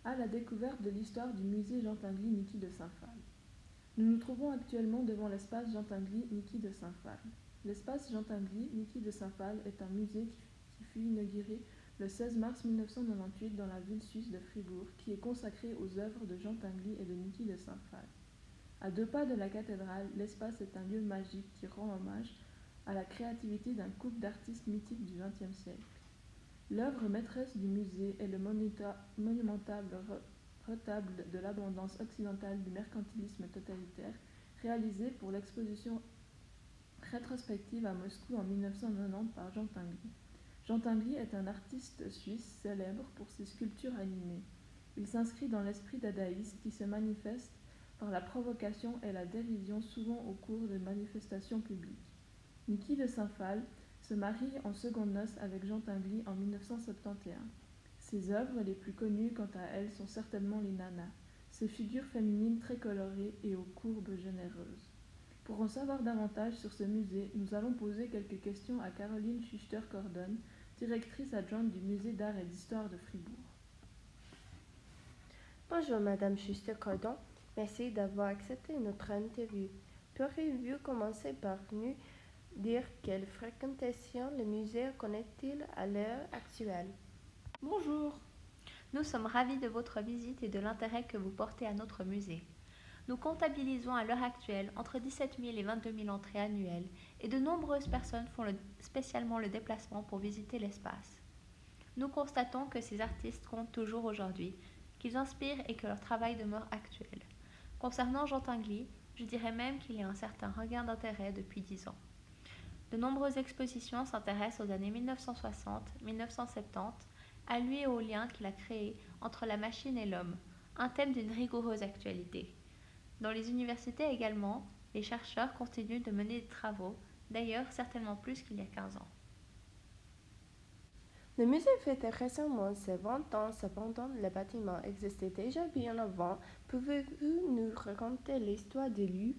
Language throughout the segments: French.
à la découverte de l'histoire du musée Jean Tinguely Niki de Saint-Phal. Nous nous trouvons actuellement devant l'espace Jean Tinguely Niki de Saint-Phal. L'espace Jean Tinguely Niki de Saint-Phal est un musée qui fut inauguré le 16 mars 1998 dans la ville suisse de Fribourg, qui est consacré aux œuvres de Jean Tinguely et de Niki de Saint-Phal. À 2 pas de la cathédrale, l'espace est un lieu magique qui rend hommage à la créativité d'un couple d'artistes mythiques du XXe siècle. L'œuvre maîtresse du musée est le monumental retable de l'abondance occidentale du mercantilisme totalitaire, réalisé pour l'exposition rétrospective à Moscou en 1990 par Jean Tinguely. Jean Tinguely est un artiste suisse célèbre pour ses sculptures animées. Il s'inscrit dans l'esprit dadaïste qui se manifeste par la provocation et la dérision souvent au cours de manifestations publiques. Niki de Saint-Phal se marie en secondes noces avec Jean Tinguely en 1971. Ses œuvres les plus connues quant à elles sont certainement les nanas, ces figures féminines très colorées et aux courbes généreuses. Pour en savoir davantage sur ce musée, nous allons poser quelques questions à Caroline Schuster-Cordon, directrice adjointe du musée d'art et d'histoire de Fribourg. Bonjour Madame Schuster-Cordon, merci d'avoir accepté notre interview. Pourriez-vous commencer par nous dire quelle fréquentation le musée connaît-il à l'heure actuelle? Bonjour. Nous sommes ravis de votre visite et de l'intérêt que vous portez à notre musée. Nous comptabilisons à l'heure actuelle entre 17 000 et 22 000 entrées annuelles et de nombreuses personnes font spécialement le déplacement pour visiter l'espace. Nous constatons que ces artistes comptent toujours aujourd'hui, qu'ils inspirent et que leur travail demeure actuel. Concernant Jean Tinguely, je dirais même qu'il y a un certain regain d'intérêt depuis 10 ans. De nombreuses expositions s'intéressent aux années 1960-1970, à lui et aux liens qu'il a créés entre la machine et l'homme, un thème d'une rigoureuse actualité. Dans les universités également, les chercheurs continuent de mener des travaux, d'ailleurs certainement plus qu'il y a 15 ans. Le musée fêtait récemment ses 20 ans, cependant le bâtiment existait déjà bien avant. Pouvez-vous nous raconter l'histoire de lui?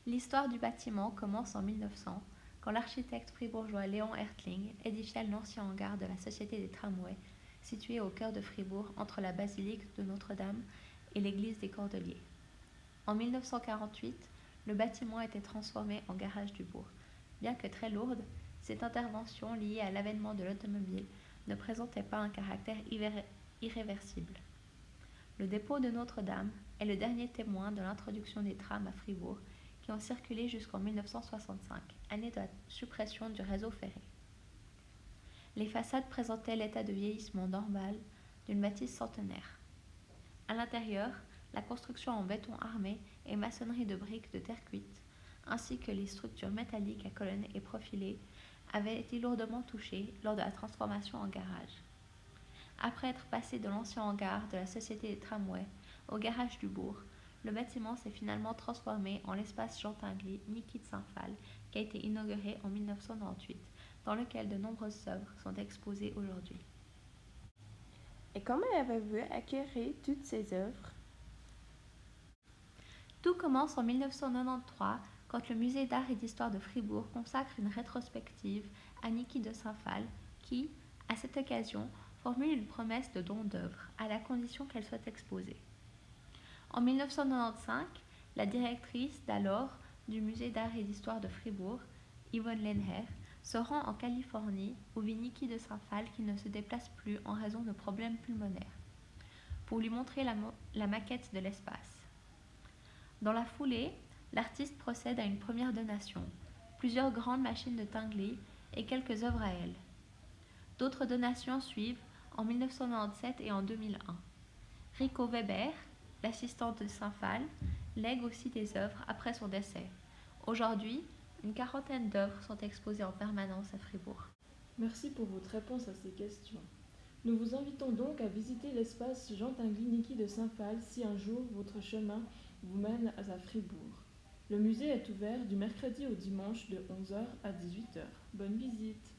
L'histoire du bâtiment commence en 1900, quand l'architecte fribourgeois Léon Hertling édifia l'ancien hangar de la Société des Tramways, situé au cœur de Fribourg entre la basilique de Notre-Dame et l'église des Cordeliers. En 1948, le bâtiment était transformé en garage du bourg. Bien que très lourde, cette intervention liée à l'avènement de l'automobile ne présentait pas un caractère irréversible. Le dépôt de Notre-Dame est le dernier témoin de l'introduction des trams à Fribourg qui ont circulé jusqu'en 1965, année de la suppression du réseau ferré. Les façades présentaient l'état de vieillissement normal d'une bâtisse centenaire. À l'intérieur, la construction en béton armé et maçonnerie de briques de terre cuite, ainsi que les structures métalliques à colonnes et profilées, avaient été lourdement touchées lors de la transformation en garage. Après être passé de l'ancien hangar de la Société des Tramways au garage du bourg, le bâtiment s'est finalement transformé en l'espace Jean Tinguely Niki de Saint-Phal, qui a été inauguré en 1998, dans lequel de nombreuses œuvres sont exposées aujourd'hui. Et comment avez-vous acquis toutes ces œuvres? Tout commence en 1993, quand le musée d'art et d'histoire de Fribourg consacre une rétrospective à Niki de Saint-Phal, qui, à cette occasion, formule une promesse de don d'œuvres, à la condition qu'elle soit exposée. En 1995, la directrice d'alors du musée d'art et d'histoire de Fribourg, Yvonne Lenher, se rend en Californie où vit Niki de Saint-Phal qui ne se déplace plus en raison de problèmes pulmonaires, pour lui montrer la maquette de l'espace. Dans la foulée, l'artiste procède à une première donation, plusieurs grandes machines de Tinguely et quelques œuvres à elle. D'autres donations suivent en 1997 et en 2001. Rico Weber, l'assistante de Saint-Phal, lègue aussi des œuvres après son décès. Aujourd'hui, une quarantaine d'œuvres sont exposées en permanence à Fribourg. Merci pour votre réponse à ces questions. Nous vous invitons donc à visiter l'espace Jean Tinguely Niki de Saint-Phal si un jour votre chemin vous mène à Fribourg. Le musée est ouvert du mercredi au dimanche de 11h à 18h. Bonne visite!